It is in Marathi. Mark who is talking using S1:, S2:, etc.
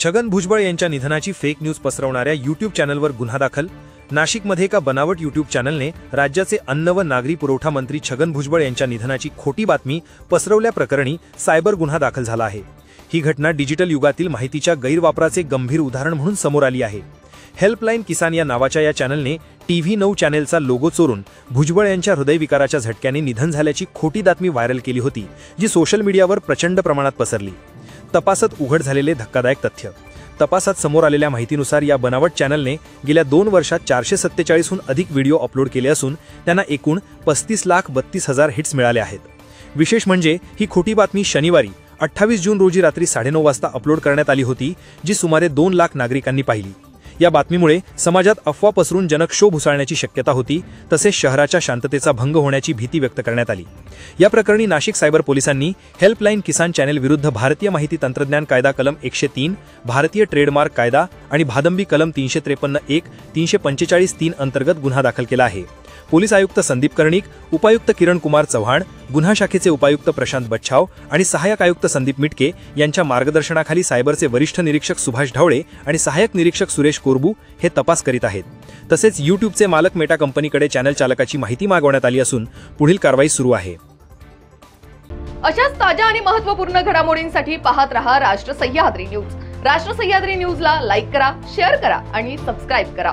S1: छगन भुजबळ यांच्या निधनाची फेक न्यूज पसरवणाऱ्या यूट्यूब चॅनलवर गुन्हा दाखल। नाशिकमध्ये एका बनावट यूट्यूब चॅनलने राज्याचे अन्न व नागरी पुरवठा मंत्री छगन भुजबळ यांच्या निधनाची खोटी बातमी पसरवल्याप्रकरणी सायबर गुन्हा दाखल झाला आहे। ही घटना डिजिटल युगातील माहितीच्या गैरवापराचे गंभीर उदाहरण म्हणून समोर आली आहे। हेल्पलाईन किसान या नावाच्या या चॅनलने TV9 चॅनलचा लोगो चोरून भुजबळ यांच्या हृदयविकाराच्या झटक्याने निधन झाल्याची खोटी बातमी व्हायरल केली होती, जी सोशल मीडियावर प्रचंड प्रमाणात पसरली। तपासात उघड झालेले धक्कादायक तथ्य। तपासात समोर आलेल्या माहितीनुसार या बनावट चॅनलने गेल्या 2 वर्षात 447हून अधिक व्हिडिओ अपलोड केले असून त्यांना एकूण 35,32,000 हिट्स मिळाले आहेत। विशेष म्हणजे ही खोटी बातमी शनिवारी 28 जून रोजी रात्री 9:30 वाजता अपलोड करण्यात आली होती, जी सुमारे 2 लाख नागरिकांनी पाहिली। या बातमीमुळे समाजात अफवा पसरून जनक्षोभ उसळण्याची शक्यता होती, तसेच शहराच्या शांततेचा भंग होण्याची भीती व्यक्त करण्यात आली। या प्रकरणी नाशिक सायबर पोलिसांनी हेल्पलाईन किसान चॅनल विरुद्ध भारतीय माहिती तंत्रज्ञान कायदा कलम 103, भारतीय ट्रेडमार्क कायदा आणि भादंबी कलम 353(1), 345(3) अंतर्गत गुन्हा दाखल केला आहे। पोलीस आयुक्त संदीप कर्णिक, उपायुक्त किरण कुमार चव्हाण, गुन्हा शाखेचे उपायुक्त प्रशांत बच्छाव आणि सहाय्यक आयुक्त संदीप मिटके यांच्या मार्गदर्शनाखाली सायबरचे वरिष्ठ निरीक्षक सुभाष ढवळे आणि सहाय्यक निरीक्षक सुरेश कोरबू हे तपास करीत आहेत। तसेच यूट्यूबचे मालक मेटा कंपनीकडे चॅनल चालकाची माहिती मागवण्यात आली असून पुढील कारवाई सुरू आहे।
S2: अशाच ताज्या आणि महत्त्वपूर्ण घडामोडींसाठी पाहत रहा राष्ट्र सह्याद्री न्यूज। राष्ट्र सह्याद्री न्यूजला लाईक करा, शेअर करा आणि सबस्क्राइब करा।